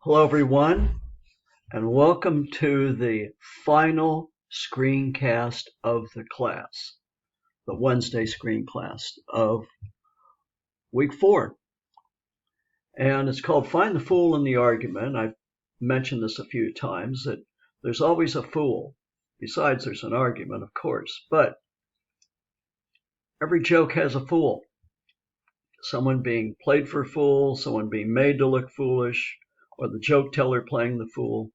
Hello, everyone, and welcome to the final screencast of the class, the Wednesday screen class of week 4. And it's called Find the Fool in the Argument. I've mentioned this a few times, that there's always a fool. Besides, there's an argument, of course, but every joke has a fool. Someone being played for a fool, someone being made to look foolish, or the joke teller playing the fool.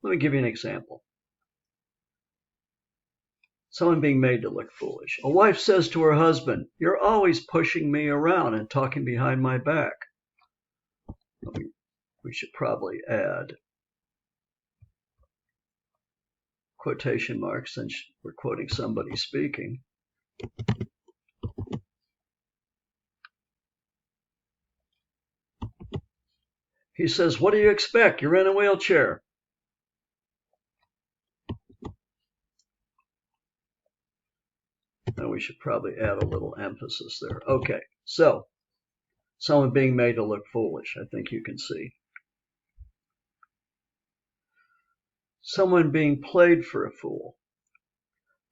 Let me give you an example. Someone being made to look foolish. A wife says to her husband, "You're always pushing me around and talking behind my back." We should probably add quotation marks since we're quoting somebody speaking. He says, "What do you expect? You're in a wheelchair." And we should probably add a little emphasis there. Okay, so someone being made to look foolish, I think you can see. Someone being played for a fool.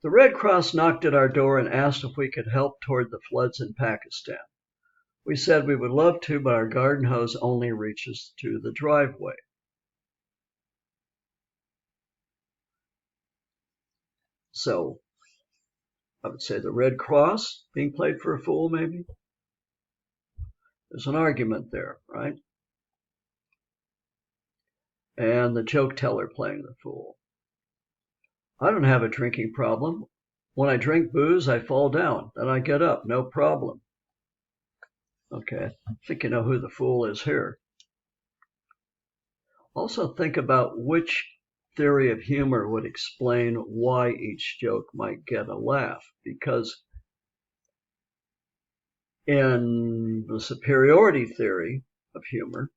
The Red Cross knocked at our door and asked if we could help toward the floods in Pakistan. We said we would love to, but our garden hose only reaches to the driveway. So I would say the Red Cross being played for a fool, maybe. There's an argument there, right? And the joke teller playing the fool. I don't have a drinking problem. When I drink booze, I fall down. Then I get up, no problem. Okay, I think you know who the fool is here. Also think about which theory of humor would explain why each joke might get a laugh, because in the superiority theory of humor,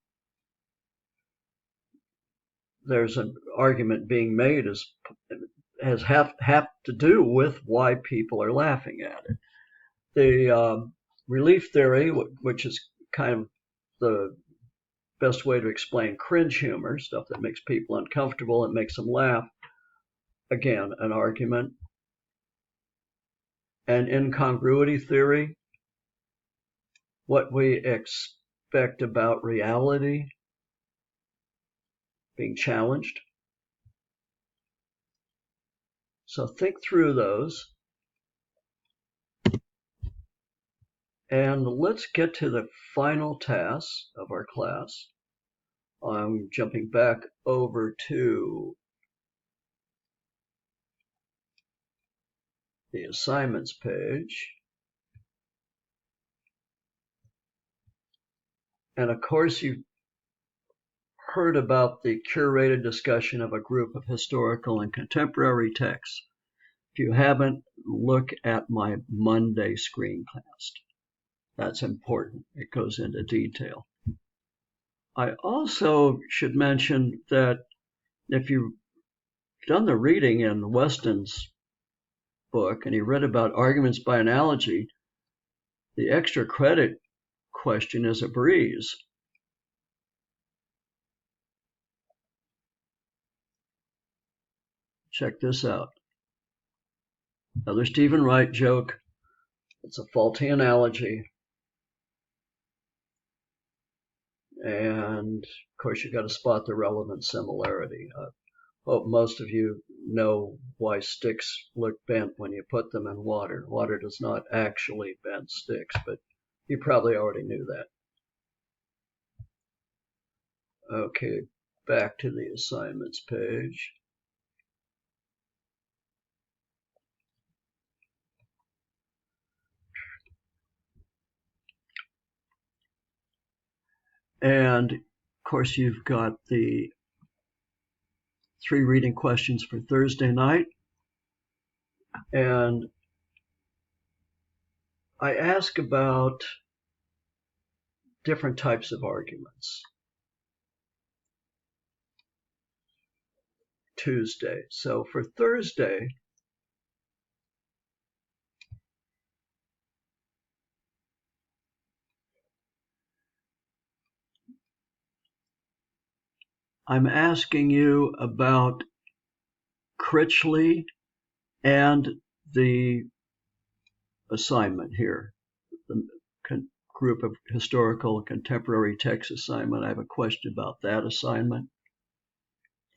there's an argument being made has have to do with why people are laughing at it. The relief theory, which is kind of the best way to explain cringe humor, stuff that makes people uncomfortable and makes them laugh, again, an argument. And incongruity theory, what we expect about reality being challenged. So think through those. And let's get to the final task of our class. I'm jumping back over to the assignments page. And of course, you've heard about the curated discussion of a group of historical and contemporary texts. If you haven't, look at my Monday screencast. That's important. It goes into detail. I also should mention that if you've done the reading in Weston's book and he read about arguments by analogy, the extra credit question is a breeze. Check this out. Another Stephen Wright joke. It's a faulty analogy. And of course, you've got to spot the relevant similarity. I hope most of you know why sticks look bent when you put them in water. Water does not actually bend sticks, but you probably already knew that. Okay, back to the assignments page. And of course, you've got the 3 reading questions for Thursday night. And I ask about different types of arguments. Tuesday. So for Thursday, I'm asking you about Critchley and the assignment here, the group of historical contemporary text assignment. I have a question about that assignment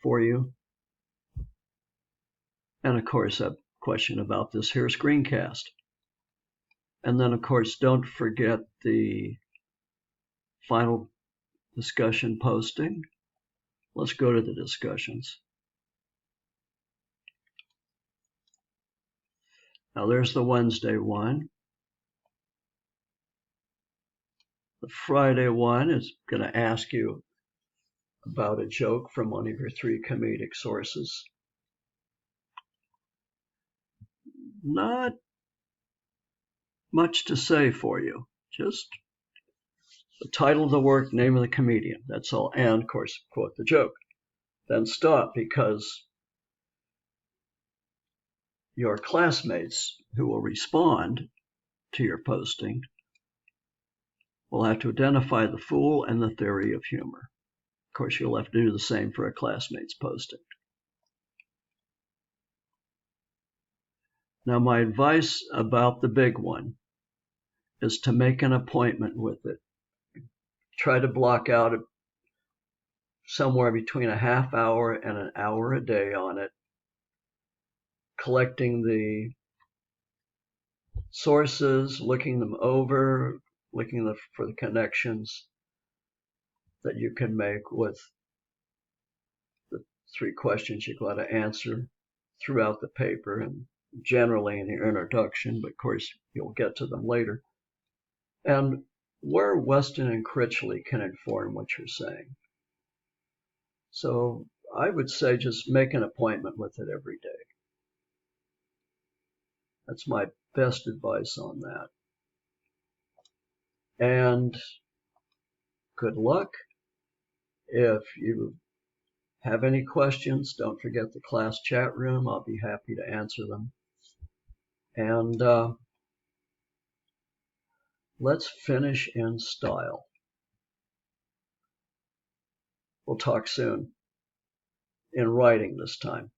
for you. And of course, a question about this here screencast. And then, of course, don't forget the final discussion posting. Let's go to the discussions. Now there's the Wednesday one. The Friday one is going to ask you about a joke from one of your 3 comedic sources. Not much to say for you. Just the title of the work, name of the comedian. That's all. And, of course, quote the joke. Then stop, because your classmates who will respond to your posting will have to identify the fool and the theory of humor. Of course, you'll have to do the same for a classmate's posting. Now, my advice about the big one is to make an appointment with it. Try to block out somewhere between a half hour and an hour a day on it, collecting the sources, looking them over, looking for the connections that you can make with the 3 questions you've got to answer throughout the paper and generally in your introduction, but of course you'll get to them later. And where Weston and Critchley can inform what you're saying. So I would say just make an appointment with it every day. That's my best advice on that. And good luck. If you have any questions, don't forget the class chat room. I'll be happy to answer them. And let's finish in style. We'll talk soon, in writing this time.